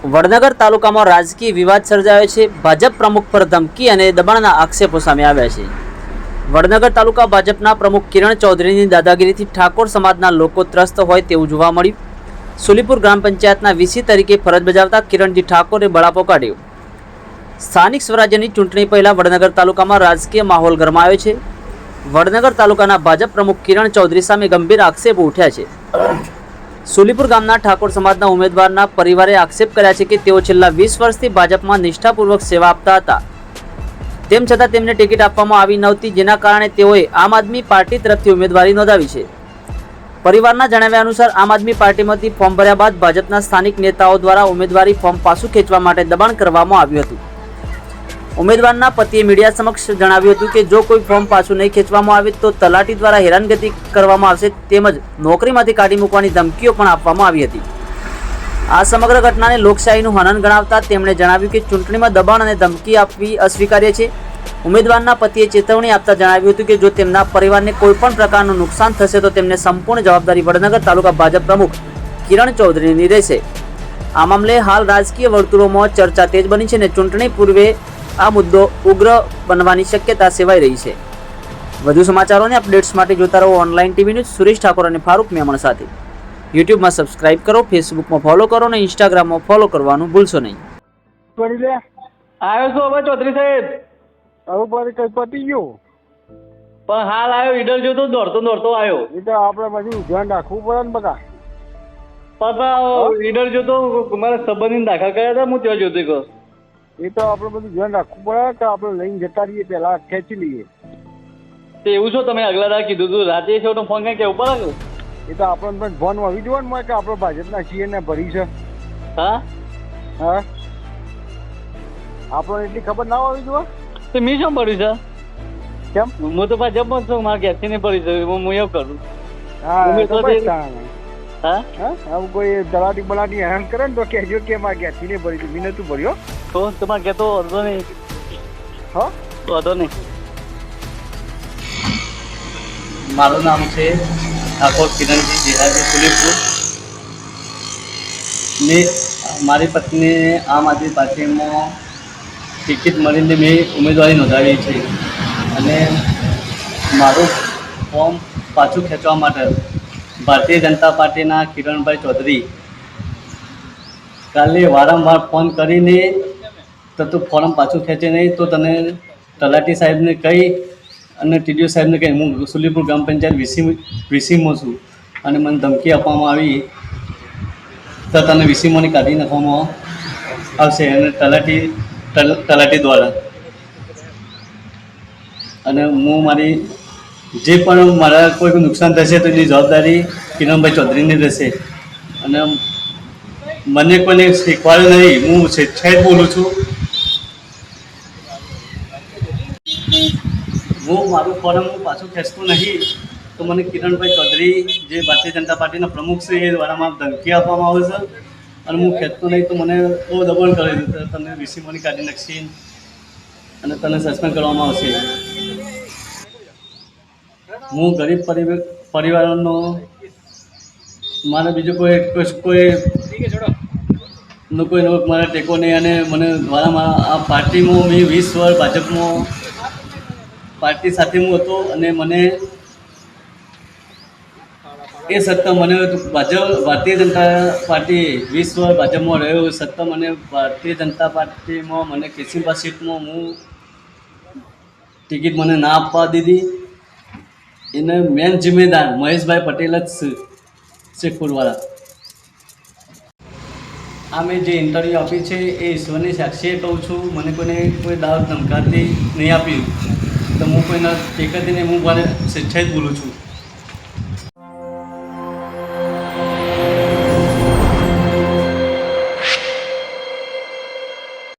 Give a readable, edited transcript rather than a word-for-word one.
વડનગર તાલુકામાં રાજકીય વિવાદ સર્જાયો છે। ભાજપ પ્રમુખ પર ધમકી અને દબાણના આક્ષેપો સામે આવ્યા છે। વડનગર તાલુકા ભાજપના પ્રમુખ કિરણ ચૌધરીની દાદાગીરીથી ઠાકોર સમાજના લોકો ત્રસ્ત હોય તેવું જોવા મળ્યું। સુલીપુર ગ્રામ પંચાયતના વીસી તરીકે ફરજ બજાવતા કિરણજી ઠાકોરે બળાપો કાઢ્યો। સ્થાનિક સ્વરાજ્યની ચૂંટણી પહેલા વડનગર તાલુકામાં રાજકીય માહોલ ગરમાયો છે। વડનગર તાલુકાના ભાજપ પ્રમુખ કિરણ ચૌધરી સામે ગંભીર આક્ષેપો ઉઠ્યા છે। સુલીપુર ગામના ઠાકોર સમાજના ઉમેદવારના પરિવારે આક્ષેપ કર્યા છે કે તેઓ છેલ્લા 20 વર્ષથી ભાજપમાં નિષ્ઠાપૂર્વક સેવા આપતા હતા, તેમ છતાં તેમને ટિકિટ આપવામાં આવી નહોતી, જેના કારણે તેઓએ આમ આદમી પાર્ટી તરફથી ઉમેદવારી નોંધાવી છે। પરિવારના જણાવ્યા અનુસાર આમ આદમી પાર્ટીમાંથી ફોર્મ ભર્યા બાદ ભાજપના સ્થાનિક નેતાઓ દ્વારા ઉમેદવારી ફોર્મ પાછું ખેંચવા માટે દબાણ કરવામાં આવ્યું હતું। ઉમેદવારના પતિએ મીડિયા સમક્ષ જણાવ્યું હતું કે જો કોઈ ફોર્મ પાછું નહીં ખેંચવામાં આવે તો તલાટી દ્વારા હેરાનગતિ કરવામાં આવશે, તેમજ નોકરીમાંથી કાઢી મૂકવાની ધમકીઓ પણ આપવામાં આવી હતી। આ સમગ્ર ઘટનાને લોકશાહીનું હનન ગણાવતા તેમણે જણાવ્યું કે ચૂંટણીમાં દબાણ અને ધમકી આપવી અસ્વીકાર્ય છે। ઉમેદવારના પતિએ ચેતવણી આપતા જણાવ્યું હતું કે જો તેમના પરિવારને કોઈપણ પ્રકારનું નુકસાન થશે તો તેમને સંપૂર્ણ જવાબદારી વડનગર તાલુકા ભાજપ પ્રમુખ કિરણ ચૌધરીની રહેશે। આ મામલે હાલ રાજકીય વર્તુળોમાં ચર્ચા તેજ બની છે અને ચૂંટણી પૂર્વે આ મુદ્દો ઉગ્ર બનવાની શક્યતા સેવાઈ રહી છે। વધુ સમાચારો અને અપડેટ્સ માટે જોતા રહો online TV news. Suresh Thakor અને ફારૂક મેમણ સાથે યુટ્યુબમાં સબસ્ક્રાઇબ કરો, ફેસબુકમાં ફોલો કરો અને ઇન્સ્ટાગ્રામમાં ફોલો કરવાનું ભૂલશો નહીં। આવ્યો છું હવે ચૌધરી સાહેબ, હવે મારે કઈ પતી ગયું પણ હાલ આવ્યો ઈડર જોતો દોડતો આવ્યો, એ તો આપણે બધું ધ્યાન રાખવું પડે ને બધા। પણ ઈડર જોતો મારા સંબંધી દાખલ કર્યા હતા, હું ત્યાં જોતો કહો એ તો આપણે બધું ધ્યાન રાખવું પડે કે આપણે લઈને જતા રહીએ, પહેલા ખેંચી લઈએ। તે એવું છો તમે આગલા દાડા કીધું તું રાતે છો તો ફોન કઈ કેવું પડે એ તો આપણને પણ ફોન આવી જોવાનું કે આપણે ભાજપના છીએ ને ભરી છે। હા હા, આપણને એટલી ખબર ના આવી જોવા તો મેં શું પડ્યું છે? કેમ? હું તો ભાજપમાં છું, મારા ઘેરથી નહીં પડી છે, હું એવું કરું। હા હા હા, કોઈ તલાટી બલાટી હેરાન કરે ને તો કહેજો કે મારા ઘેરથી નહીં ભરી તું, મેં નતું ભર્યો તો તમારે કહેતો વાંધો નહીં, હા વાંધો નહીં। મારું નામ છે ઠાકોર કિરણજી જેહાજી સુલીપુર। મેં મારી પત્નીને આમ આદમી પાર્ટીમાં ટિકિટ મળીને મેં ઉમેદવારી નોંધાવી છે અને મારું ફોર્મ પાછું ખેંચવા માટે ભારતીય જનતા પાર્ટીના કિરણભાઈ ચૌધરી કાલે વારંવાર ફોન કરીને તો તું ફોર્મ પાછું ખેંચે નહીં તો તને તલાટી સાહેબને કહી અને ટીડીઓ સાહેબને કહી, હું સુલીપુર ગ્રામ પંચાયત વીસીમાં છું અને મને ધમકી આપવામાં આવી તો તને વીસીમાંથી કાઢી નાખવામાં આવશે અને તલાટી દ્વારા, અને હું મારી જે પણ મારા કોઈ નુકસાન થશે તો એની જવાબદારી કિરણભાઈ ચૌધરીની રહેશે। અને મને કોઈને શીખવાડ્યું નહીં, હું સ્વેચ્છાએ બોલું છું। હું મારું ફોરમ પાછું ખેંચતું નહીં તો મને કિરણભાઈ ચૌધરી જે ભારતીય જનતા પાર્ટીના પ્રમુખ છે એ દ્વારામાં ધમકી આપવામાં આવે છે અને હું ખેંચતો નહીં તો મને બહુ દબાણ કરી દીધું, તને વીસીમાંથી કાઢી નાખશે અને તને સસ્પેન્ડ કરવામાં આવશે। હું ગરીબ પરિવારનો, મારે બીજું કોઈ મારા ટેકો નહીં અને મને દ્વારા આ પાર્ટીમાં મેં 20 વર્ષ ભાજપમાં પાર્ટી સાથે હું હતો અને મને એ સત્તા મને ભારતીય જનતા પાર્ટી 20 વર્ષ ભાજપમાં રહ્યો, સત્તા મને ભારતીય જનતા પાર્ટીમાં મને કેસીબા સીટમાં હું ટિકિટ મને ના આપવા દીધી, એને મેન જિમ્મેદાર મહેશભાઈ પટેલ જ છે શેખપુરવાળા। આ મેં જે ઇન્ટરવ્યૂ આપી છે એ ઈશ્વરની સાક્ષીએ કહું છું, મને કોઈને કોઈ દાવ ધમકાતી નહીં આપ્યું તો હું કોઈના ટેકાથી નહીં, હું મારે સ્વેચ્છાએ જ બોલું છું।